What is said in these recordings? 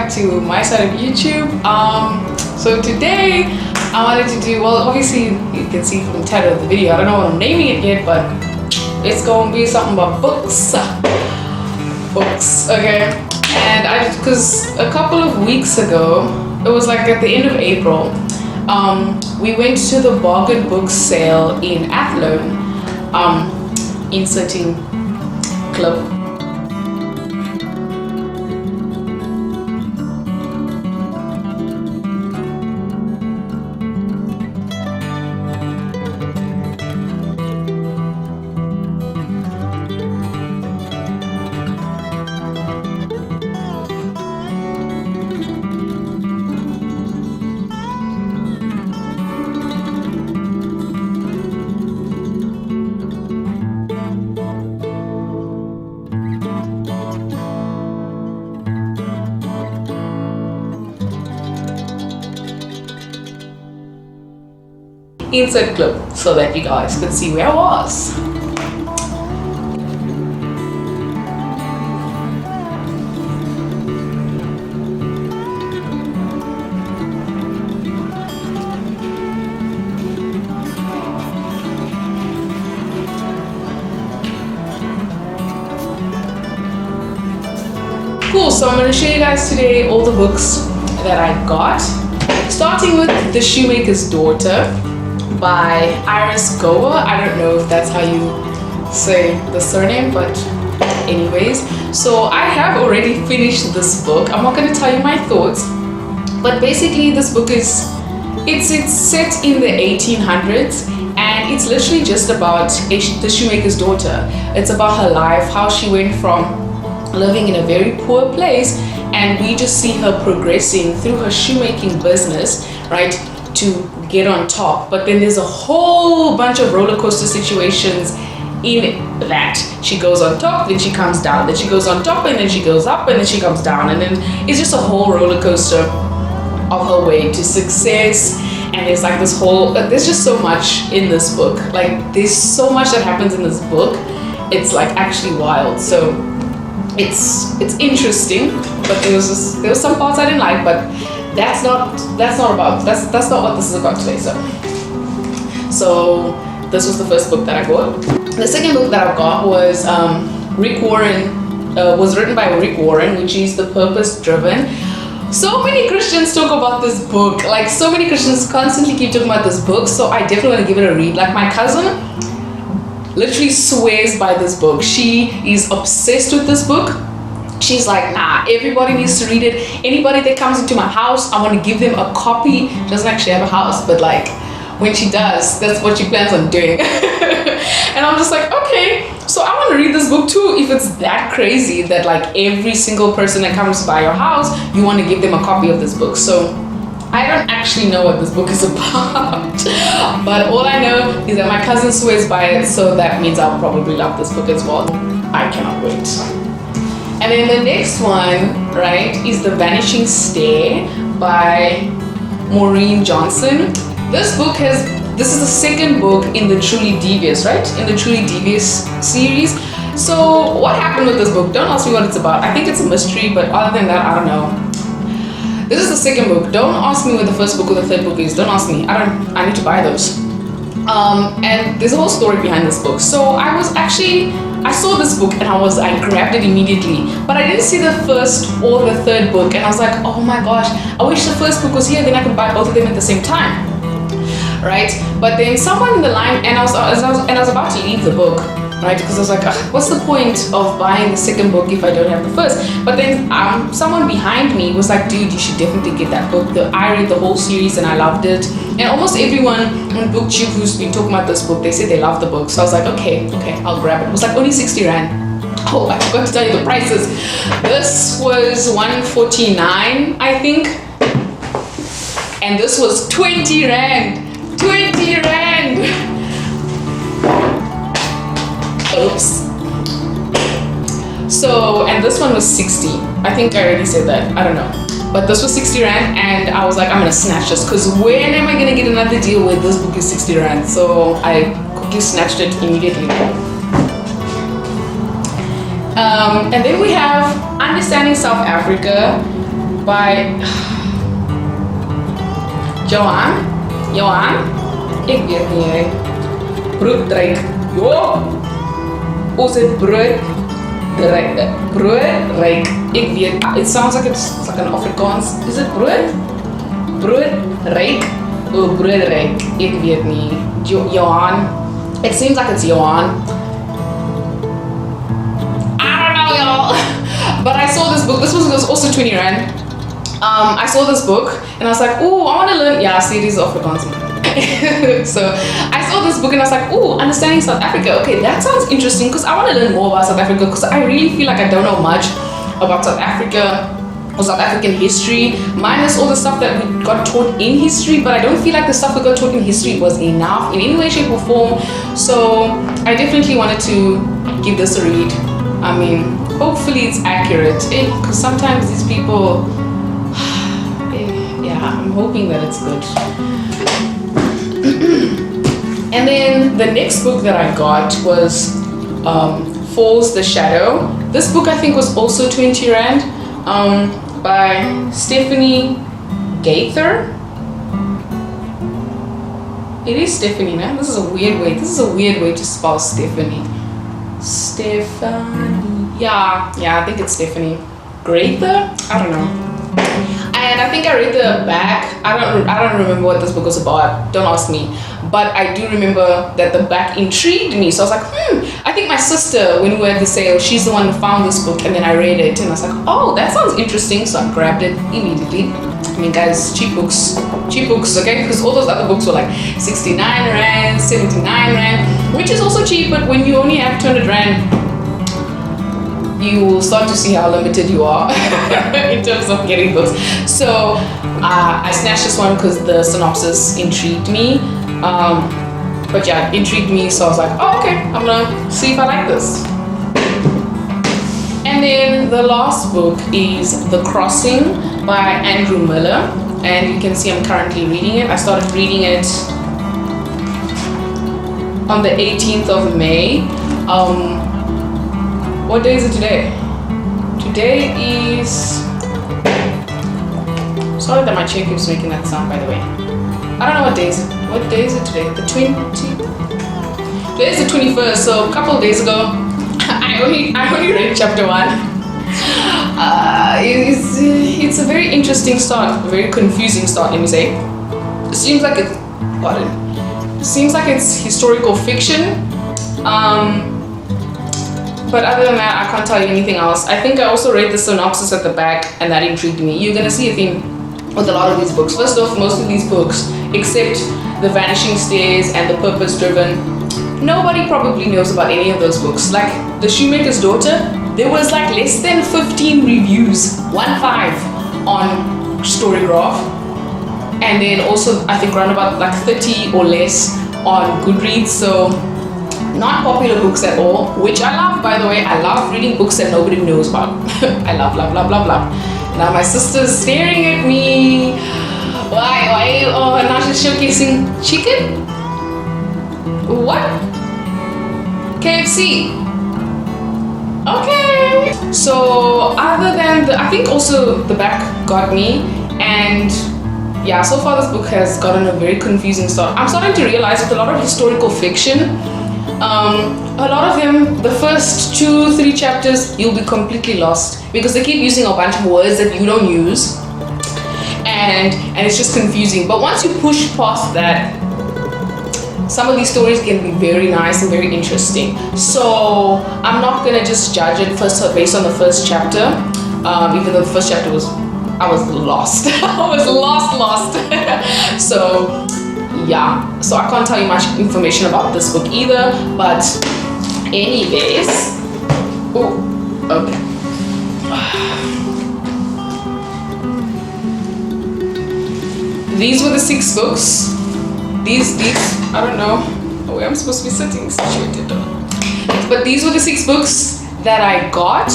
back to my side of YouTube. So today I wanted to do, well, obviously you can see from the title of the video, I don't know what I'm naming it yet, but it's gonna be something about books. Books, okay? And because a couple of weeks ago, it was like at the end of April, we went to the bargain book sale in Athlone, inserting clip. Insert clip so that you guys could see where I was. Cool, so I'm going to show you guys today all the books that I got, starting with The Shoemaker's Daughter by Iris Goa. I don't know if that's how you say the surname, but anyways. So I have already finished this book. I'm not going to tell you my thoughts, but basically this book is, it's set in the 1800s, and it's literally just about the shoemaker's daughter. It's about her life, how she went from living in a very poor place, and we just see her progressing through her shoemaking business, right, to get on top. But then there's a whole bunch of roller coaster situations in that. She goes on top, then she comes down, then she goes on top, and then she goes up, and then she comes down, and then it's just a whole roller coaster of her way to success. And there's like this whole, there's just so much in this book. Like there's so much that happens in this book. It's like actually wild. So it's interesting, but there was some parts I didn't like, but that's not what this is about today. So this was the first book that I got. The second book that I got was Rick Warren, was written by Rick Warren, which is The Purpose Driven. So many Christians talk about this book, like so many Christians constantly keep talking about this book, so I definitely want to give it a read. Like my cousin literally swears by this book. She is obsessed with this book. She's like, nah, everybody needs to read it. Anybody that comes into my house, I want to give them a copy. She doesn't actually have a house, but like when she does, that's what she plans on doing. And I'm just like, okay, so I want to read this book too. If it's that crazy that like every single person that comes by your house, you want to give them a copy of this book. So I don't actually know what this book is about, but all I know is that my cousin swears by it, so that means I'll probably love this book as well. I cannot wait. And then the next one, right, is The Vanishing Stay by Maureen Johnson. This is the second book in the Truly Devious, right? In the Truly Devious series. So what happened with this book? Don't ask me what it's about. I think it's a mystery, but other than that, I don't know. This is the second book. Don't ask me what the first book or the third book is. Don't ask me. I need to buy those. And there's a whole story behind this book. So I saw this book and I grabbed it immediately, but I didn't see the first or the third book, and I was like, oh my gosh, I wish the first book was here, then I could buy both of them at the same time, right? But then someone in the line, and I was about to leave the book, right? Because I was like, what's the point of buying the second book if I don't have the first? But then someone behind me was like, dude, you should definitely get that book. I read the whole series and I loved it. And almost everyone on BookTube who's been talking about this book, they said they loved the book. So I was like, okay, I'll grab it. It was like only 60 Rand. Oh, I forgot to tell you the prices. This was 149, I think. And this was 20 Rand. 20 Rand! Oops. So, and this one was 60. I think I already said that. I don't know. But this was 60 Rand, and I was like, I'm gonna snatch this, because when am I gonna get another deal where this book is 60 Rand? So I quickly snatched it immediately. And then we have Understanding South Africa by Johan. Ik weet niet, hè. Broodrijk. Jo! Hoe zit broodrijk? Broodrijk. Ik weet. It sounds like it's like an Afrikaans. Is it brood? Broodrijk? Oh, broodrijk. Ik weet niet. Johan. It seems like it's Johan. I don't know, y'all. But I saw this book. This was also 20 Rand. I saw this book and I was like, oh, I want to learn. Yeah, see, these are Afrikaans. So I saw this book and I was like, oh, understanding South Africa. Okay, that sounds interesting because I want to learn more about South Africa because I really feel like I don't know much about South Africa or South African history, minus all the stuff that we got taught in history, but I don't feel like the stuff we got taught in history was enough in any way, shape or form. So I definitely wanted to give this a read. I mean, hopefully it's accurate because sometimes these people, yeah, I'm hoping that it's good. And then the next book that I got was Falls the Shadow. This book I think was also 20 Rand by Stephanie Gaither. It is Stephanie, no? This is a weird way to spell Stephanie. Stephanie. Yeah, I think it's Stephanie Gaither. I don't know. And I think I read the back. I don't remember what this book was about. Don't ask me. But I do remember that the back intrigued me. So I was like, I think my sister, when we were at the sale, she's the one who found this book and then I read it and I was like, oh, that sounds interesting. So I grabbed it immediately. I mean, guys, cheap books, okay? Because all those other books were like 69 Rand, 79 Rand, which is also cheap, but when you only have 200 Rand, you will start to see how limited you are in terms of getting books. So I snatched this one because the synopsis intrigued me. But yeah, it intrigued me, so I was like, oh, okay, I'm gonna see if I like this. And then the last book is The Crossing by Andrew Miller, and you can see I'm currently reading it. I started reading it on the 18th of May. What day is it today? Today is... Sorry that my chair keeps making that sound, by the way. I don't know what day is it. What day is it today? The 20th? Today is the 21st, so a couple of days ago, I only read chapter 1. It's a very interesting start, a very confusing start, let me say. It seems like it's historical fiction. But other than that, I can't tell you anything else. I think I also read the synopsis at the back and that intrigued me. You're gonna see a theme with a lot of these books. First off, most of these books, except The Vanishing Stays and The Purpose Driven, nobody probably knows about any of those books. Like The Shoemaker's Daughter, there was like less than 15 reviews, 1.5 on Storygraph. And then also, I think around about like 30 or less on Goodreads. So not popular books at all, which I love, by the way. I love reading books that nobody knows about. I love. Now my sister's staring at me. Why? Oh, and now she's showcasing chicken? What? KFC. Okay. So other than I think also the back got me, and yeah, so far this book has gotten a very confusing start. I'm starting to realize with a lot of historical fiction, a lot of them, the first 2-3 chapters, you'll be completely lost because they keep using a bunch of words that you don't use, and it's just confusing. But once you push past that, some of these stories can be very nice and very interesting. So I'm not gonna just judge it first based on the first chapter, even though the first chapter I was lost. I was lost. So yeah, so I can't tell you much information about this book either, but anyways, okay. These were the 6 books. These, I don't know where I'm supposed to be sitting, situated. But these were the 6 books that I got,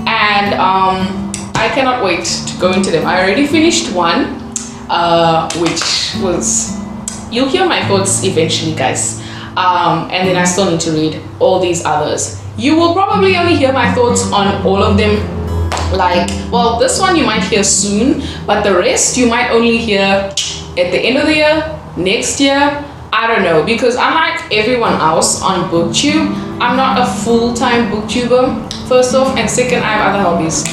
and I cannot wait to go into them. I already finished one, which was... You'll hear my thoughts eventually, guys. And then I still need to read all these others. You will probably only hear my thoughts on all of them Like, well, this one you might hear soon, but the rest you might only hear at the end of the year, next year. I don't know, because unlike everyone else on BookTube, I'm not a full-time booktuber, first off, and second, I have other hobbies.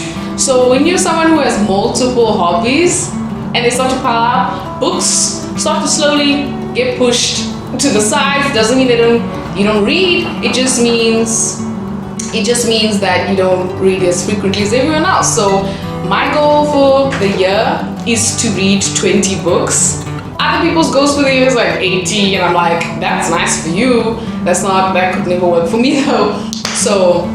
So when you're someone who has multiple hobbies and they start to pile up, books start to slowly get pushed to the side. It doesn't mean you don't read. It just means that you don't read as frequently as everyone else. So my goal for the year is to read 20 books. Other people's goals for the year is like 80, and I'm like, that's nice for you. That could never work for me though. So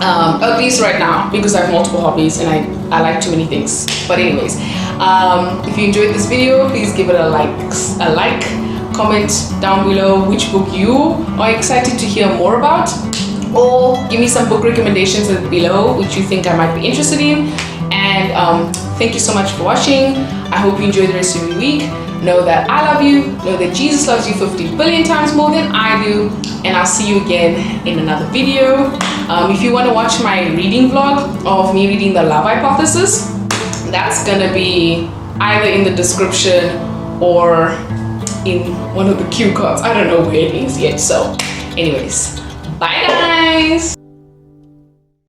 at least right now, because I have multiple hobbies and I like too many things. But anyways, if you enjoyed this video, please give it a like, comment down below which book you are excited to hear more about, or give me some book recommendations below which you think I might be interested in. And thank you so much for watching. I hope you enjoy the rest of your week. Know that I love you. Know that Jesus loves you 50 billion times more than I do. And I'll see you again in another video. If you want to watch my reading vlog of me reading The Love Hypothesis, that's gonna be either in the description or in one of the cue cards. I don't know where it is yet. So anyways, bye guys.